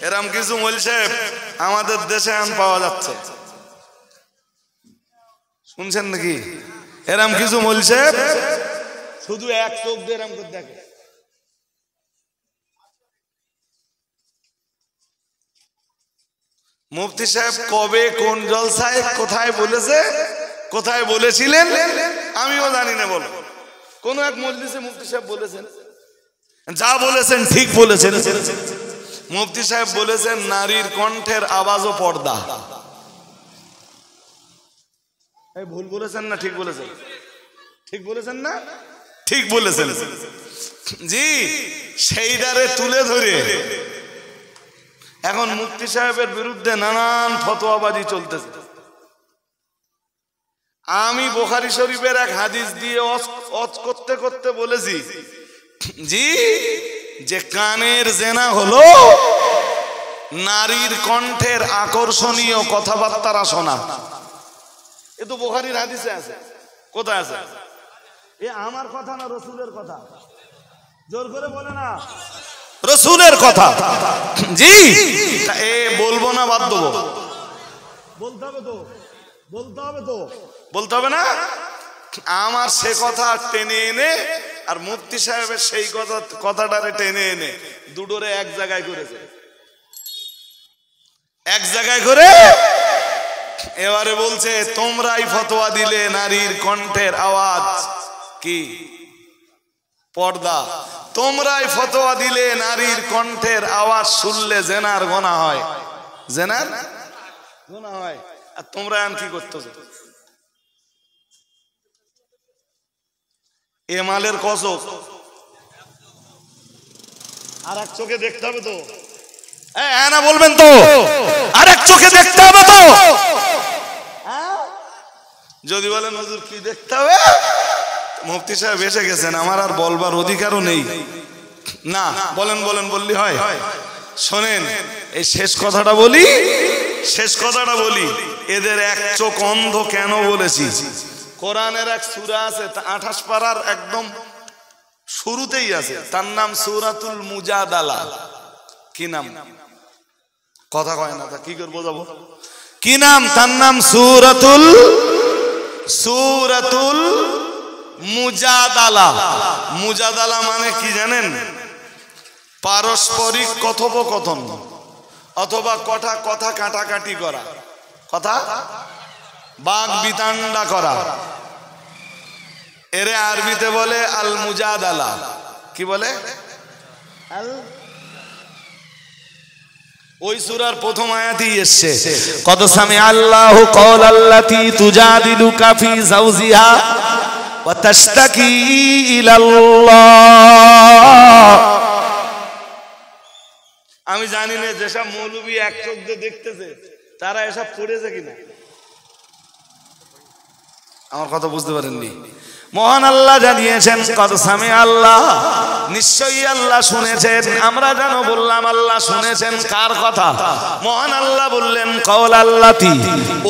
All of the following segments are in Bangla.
এরম কিছু মৌলভী সাহেব আমাদের দেশে এখন পাওয়া যাচ্ছে, শুনছেন নাকি? এরম কিছু মৌলভী সাহেব শুধু এক চোখ দিয়ে এরম করে দেখে। মুফতি সাহেব কবে কোন জলসায় কোথায় বলেছে, কোথায় বলেছিলেন আমিও জানি না। বলো কোন এক মজলিসে মুফতি সাহেব বলেছেন, যা বলেছেন ঠিক বলেছেন। মুফতি সাহেব বলেছেন নারীর কণ্ঠের আওয়াজও পর্দা। এই ভুল বলেছেন না ঠিক বলেছেন? ঠিক বলেছেন না? ঠিক বলেছেন। জি, সেইটারে তুলে ধরে এখন মুফতি সাহেবের বিরুদ্ধে নানান ফতোয়াবাজি চলতেছে। আমি বুখারী শরীফের এক হাদিস দিয়ে অজ করতে করতে বলেছি জি, যে কানের জেনা হলো নারীর কণ্ঠের আকর্ষণীয় কথাবার্তা শোনা। এ তো বুখারীর হাদিসে আছে। কোথায় আছে? এ আমার কথা না রাসূলের কথা? জোর করে বলে না, রাসূলের কথা। জি, এ বলবো না বাদ দেবো? বলতে হবে তো, বলতে হবে তো, বলতে হবে না? আমার সে কথা টেনে এনে আর মুফতি সাহেবের সেই কথাটারে টেনে এনে দুটোরে এক জায়গায় করেছে, এক জায়গায় করে এবারে বলছে তোমরাই ফতোয়া দিলে নারীর কণ্ঠের আওয়াজ কি পর্দা, তোমরাই ফতোয়া দিলে নারীর কণ্ঠের আওয়াজ শুনলে জেনার গুনাহ হয়, জেনার গুনাহ হয়। আর তোমরা এখন কি করতেছো? এ মালের কসম আর এক চোখে দেখতে হবে তো, হ্যাঁ না বলবেন তো? আর এক চোখে দেখতে হবে তো? যদি বলেন হুজুর কি দেখতে হবে, মুফতি সাহেব এসে গেছেন, আমার আর বলবার অধিকারও নেই। না বলেন বলেন বললি হয়? শোনেন এই শেষ কথাটা বলি, শেষ কথাটা বলি। এদের এক চোখ অন্ধ কেন বলেছি? কোরআনের এক সূরা আছে 28 পারার একদম শুরুতেই আছে, তার নাম সূরাতুল মুজাদালা। কি নাম? কথা কয় না, তা কি করে বোঝাবো? কি নাম তার? নাম সূরাতুল মুজাদালা। মুজাদালা মানে কি জানেন? পারস্পরিক কথোপকথন অথবা কথা কাটাকাটি করা, কথা বাগ বিতান্ডা করা। এরে আরবিতে বলে আল মুজাদালা। কি বলে? ওই সূরার প্রথম আয়াতেই এসেছে কদ সামিআল্লাহু কওলাল্লাতী তুজাদিলুকা ফী যাওজিহা ওয়া তাশতাকি ইলাল্লাহ। আমি জানি না যেসব মৌলবী এক চোখ দিয়ে দেখতেছে তারা এসব পড়েছে কিনা। আমার কথা বুঝতে পারেননি? মহান আল্লাহ জানিয়েছেন কদ সামিআল্লাহ, নিশ্চয়ই আল্লাহ শুনেছেন। আমরা যেন বললাম আল্লাহ শুনেছেন কার কথা? মহান আল্লাহ বললেন কওলাল্লাতী,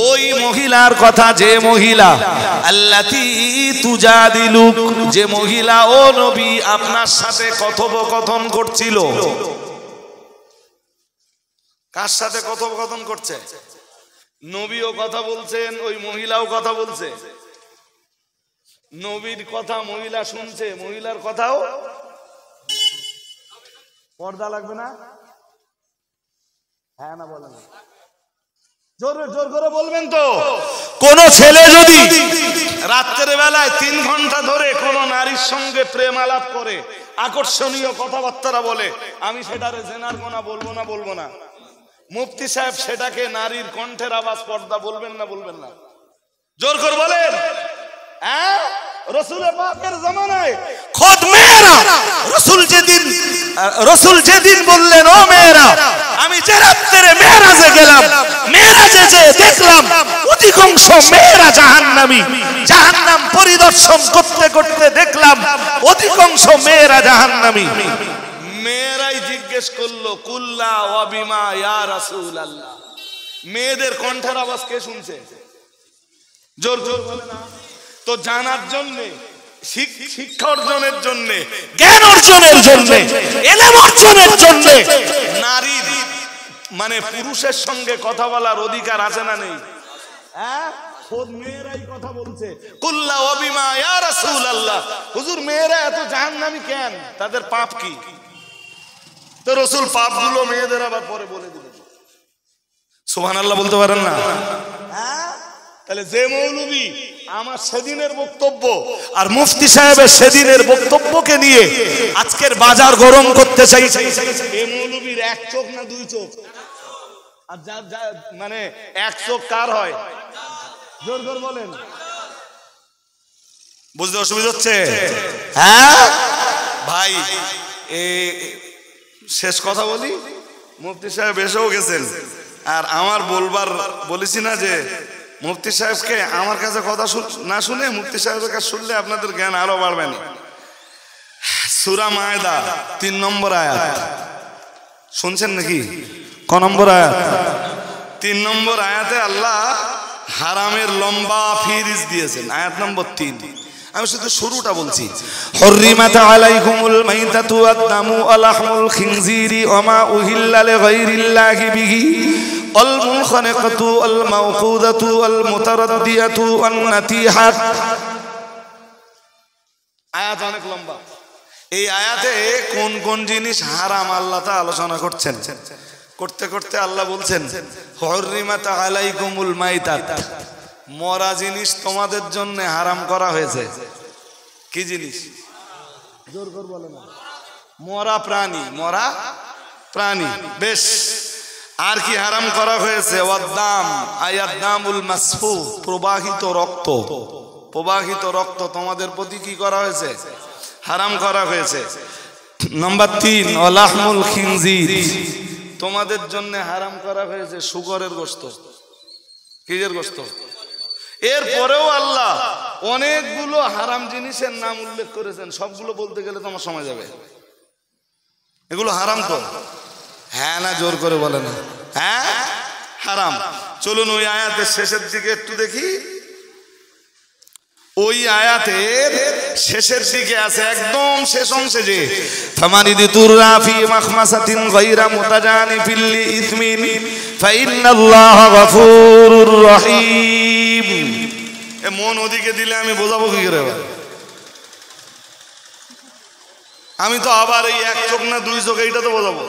ওই মহিলার কথা যে মহিলা, আল্লাতী তুজাদিলুক, যে মহিলা ও নবী আপনার সাথে কথোপকথন করছিল। কার সাথে কথোপকথন করছে? নবীও কথা বলছেন, ওই মহিলাও কথা বলছে। নবীর কথা মহিলা শুনছে, মহিলার কথাও পর্দা লাগবে না? হ্যাঁ না বলেন? জোর করে বলবেন তো। কোন ছেলে যদি রাত্রের বেলায় 3 ঘন্টা ধরে কোন নারীর সঙ্গে প্রেম আলাপ করে, আকর্ষণীয় কথাবার্তা বলে, আমি সেটারে জেনার গোনা বলবো না? বলবো না? মুফতি সাহেব সেটাকে নারীর কণ্ঠের আওয়াজ পর্দা বলবেন না? বলবেন না? জোর করে বলেন। হ্যাঁ, রাসূল পাকের জামানায় খোদ মেয়েরা, রাসূল যেদিন বললেন ও মেয়েরা, আমি যে রাত্রে মেরাজে গেলাম, মেরাজে যে দেখলাম অধিকাংশ মেয়েরা জাহান্নামী, জাহান্নাম পরিদর্শন করতে করতে দেখলাম অধিকাংশ মেয়েরা জাহান্নামী। মেয়েরাই জিজ্ঞেস করলো কুল্লা ওয়া বিমা ইয়া রাসূলুল্লাহ, মেয়েদের কণ্ঠের আওয়াজ কে শুনছে? জোর বলে না? তো জানার জন্য, শিক্ষা অর্জনের জন্য, জ্ঞান অর্জনের জন্য, ইলম অর্জনের জন্য নারীর মানে পুরুষের সঙ্গে কথা বলার অধিকার আছে না নেই? হ্যাঁ, খোদ মেয়েরাই কথা বলছে। কুল্লা ওয়াবিমা ইয়া রাসূলুল্লাহ, হুজুর মেয়েরা এত জাহান্নামী কেন, তাদের পাপ কি? তো রাসূল পাপগুলো মেয়েদের আবার পরে বলে দিলেন। সুবহানাল্লাহ বলতে পারেন না? হ্যাঁ, তাহলে যে মৌলবী আমার সেদিনের বক্তব্য আর মুফতি সাহেবের সেদিনের বক্তব্যকে নিয়ে আজকের বাজার গরম করতে চাইছে, এই মৌলবীর এক চোখ না দুই চোখ? আর যার মানে এক চোখ কার হয়? জোর করে বলেন, বুঝতে অসুবিধা হচ্ছে? হ্যাঁ ভাই, শেষ কথা বলি, মুফতি সাহেব এসেও গেছেন, আর আমার বলবার বলেছি না যে মুফতি সাহেবকে আমার কাছে কথা না শুনে মুফতি সাহেবের কাছে শুনলে আপনাদের জ্ঞান আরো বাড়বে না। সূরা মায়দা 3 নম্বর আয়াত শুনছেন নাকি? ক নম্বর আয়াত? 3 নম্বর আয়াতে আল্লাহ হারামের লম্বা ফিরিজ দিয়েছেন, আয়াত নম্বর 3। আমি শুধু শুরুটা বলছি। হুররিমাত আলাইকুমুল মাইতাতু ওয়াদ-দামু ওয়া লাহমুল খিনজিরি ওয়া মা উহিল্লা লিগাইরিল্লাহি বিহি ওয়াল মুনখানিকাতু ওয়াল মাওকুদাতু ওয়াল মুতারাদ্দিয়াতু ওয়ান নাতিহাত। আয়াত অনেক লম্বা। এই আয়াতে কোন কোন জিনিস হারাম আল্লাহ তা আলোচনা করছেন। করতে করতে আল্লাহ বলছেন হুররিমাত আলাইকুমুল মাইতাত, মরা জিনিস তোমাদের জন্য হারাম করা হয়েছে। কি জিনিস? জোর করে বলে না। মরা প্রাণী, মরা প্রাণী। বেশ, আর কি হারাম করা হয়েছে? ওয়াদ্দাম, আয়াদ্দামুল মাসফু, প্রবাহিত রক্ত। প্রবাহিত রক্ত তোমাদের প্রতি কি করা হয়েছে? হারাম করা হয়েছে। নাম্বার 3 ওয়ালাহমুল খিনজির, তোমাদের জন্য হারাম করা হয়েছে শুকরের গোশত। কিসের গোশত? এরপরেও আল্লাহ অনেকগুলো হারাম জিনিসের নাম উল্লেখ করেছেন, সবগুলো বলতে গেলে তোমার সময় যাবে। এগুলো হারাম তো? হ্যাঁ না জোর করে বলে না? হ্যাঁ হারাম। চলুন ওই আয়াতের শেষের দিকে একটু দেখি। ওই আয়াতের শেষের দিকে আছে, একদম শেষ অংশে, যে ফামানিদিতুর রাফি মাখমাসাতিন গায়রা মুতাজানিফিল লিইসমিন ফাইন্নাল্লাহা গফুরুর রহিম। এ মন ওদিকে দিলে আমি বোঝাবো কি করে? আমি তো আবার এই এক চোখ না দুই চোখ এইটা তো বোঝাবো।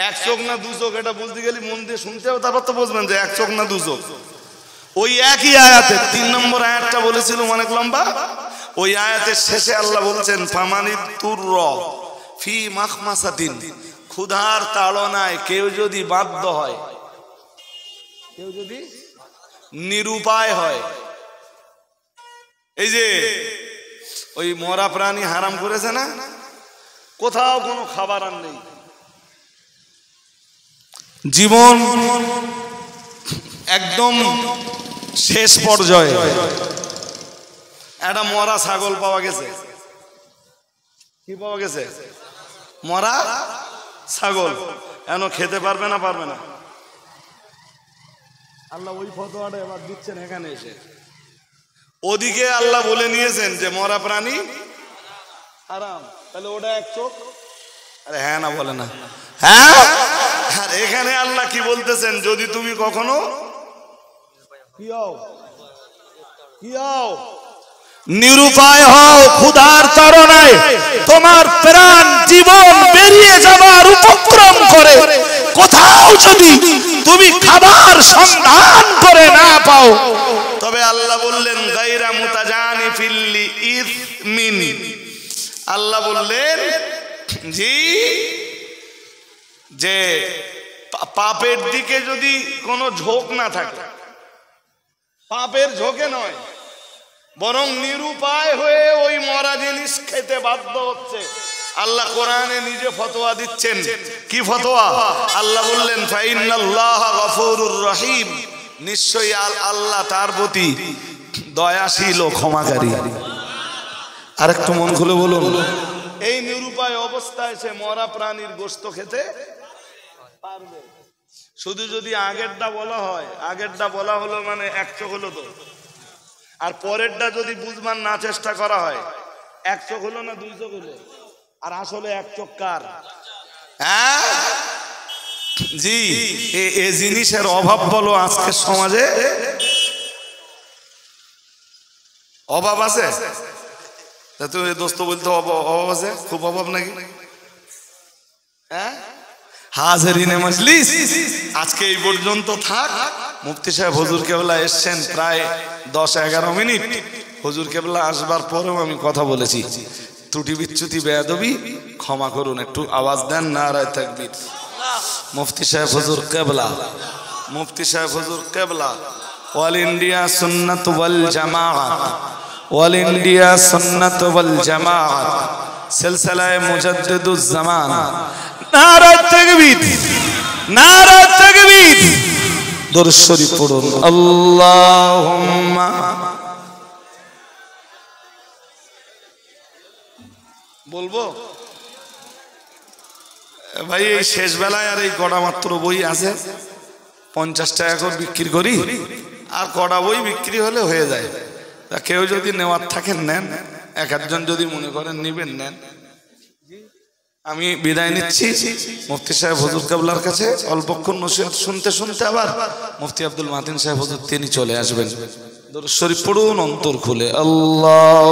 এক চোখ না দু চোখ এটা বলতে গেলে মন দিয়ে শুনতে হবে, তারপর তো বুঝবেন যে এক চোখ না দু চোখ। ওই একই আয়াতে 3 নম্বর আয়াতটা বলেছিলাম অনেক লম্বা। ওই আয়াতের শেষে আল্লাহ বলছেন ফামানিতুর ফি মাখমাসাতিন, ক্ষুধার তাড়নায় কেউ যদি বাধ্য হয়, কেউ যদি নিরুপায় হয়। এই যে ওই মরা প্রাণী হারাম করেছে না, কোথাও কোনো খাবার আর নেই, জীবন একদম শেষ পর্যায়ে, একটা মরা ছাগল পাওয়া গেছে। কি পাওয়া গেছে? মরা ছাগল। কেন খেতে পারবে না? পারবে না। আল্লাহ ওই ফতোয়াটা এবার দিচ্ছেন এখানে এসে। ওদিকে আল্লাহ বলে নিয়েছেন যে মরা প্রাণী হারাম, তাহলে ওটা এক চোখ। আরে হ্যাঁ না বলে না? হ্যাঁ। আর এখানে আল্লাহ কি বলতেছেন? যদি তুমি কখনো নিরুপায় হও, ক্ষুধার তাড়নায় তোমার প্রাণ জীবন বেরিয়ে যাবার উপক্রম করে কোথাও যদি তুমি খাবার সন্ধান করে না পাও, তবে আল্লাহ বললেন গায়রা মুতাজানিফিল লিইসমিন, আল্লাহ বললেন জি যে পাপের দিকে যদি কোনো ঝোঁক না থাকে, পাপের ঝোঁকে নয়, বরং নিরুপায় হয়ে ওই মরা জিনিস খেতে বাধ্য হচ্ছে, আল্লাহ কোরআনে নিজে ফতোয়া দিচ্ছেন। কি ফতোয়া? আল্লাহ বললেন ফাইন্নাল্লাহা গফুরুর রহিম, নিশ্চয়ই আল্লাহ তার প্রতি দয়াশীল ও ক্ষমাকারী। আরেকটু মন খুলে বলুন, এই নিরুপায় অবস্থায় সে মরা প্রাণীর গোশত খেতে পারবে। শুধু যদি আগেরটা বলা হয়, আগেরটা বলা হলো মানে এক চোখ হলো তো, আর পরেরটা যদি বুঝবার না চেষ্টা করা হয়, এক চোখ হলো না দুই চোখ হলো। আর আসলে এক চোখ কার? হ্যাঁ জি, এ জিনিসের অভাব বলো আজকে সমাজে অভাব আছে। তো দোস্ত বলতে অভাব আছে, খুব অভাব নাকি? হ্যাঁ হাজেরিনে মজলিস আজকে এই পর্যন্ত থাক। মুফতি সাহেব হুজুর কেবলা এসছেন প্রায় 10-11 মিনিট। হুজুর কেবলা আসবার পরেও আমি কথা বলেছি, ত্রুটি বিচ্যুতি বেয়াদবি ক্ষমা করুন, একটু আওয়াজ দেন নারায়ে তাকবীর। মুফতি সাহেব হুজুর কেবলা, মুফতি সাহেব হুজুর কেবলা, অল ইন্ডিয়া সুন্নাত ওয়াল জামাআত, অল ইন্ডিয়া সুন্নাত ওয়াল জামাআত সিলসিলায়ে মুজাদ্দিদুজ জামান। নারায়ে তাকবীর, নারায়ে তাকবীর। দরুদ শরীফ পড়ুন। আল্লাহুম্মা বলবো ভাই এই শেষ বেলায় আর এই কটা মাত্র বই আছে, 50 টাকা করে বিক্রি করি, আর কটা বই বিক্রি হলে হয়ে যায়। তা কেউ যদি নেওয়ার থাকেন নেন, এক একজন যদি মনে করেন নিবেন নেন। আমি বিদায় নিচ্ছি মুফতি সাহেব হুজুর কেবলার কাছে। অল্পক্ষণ নসিহত শুনতে শুনতে আবার মুফতি আব্দুল মাতিন সাহেব হুজুর তিনি চলে আসবেন। দরুদ শরীফ পড়ুন অন্তর খুলে। আল্লাহ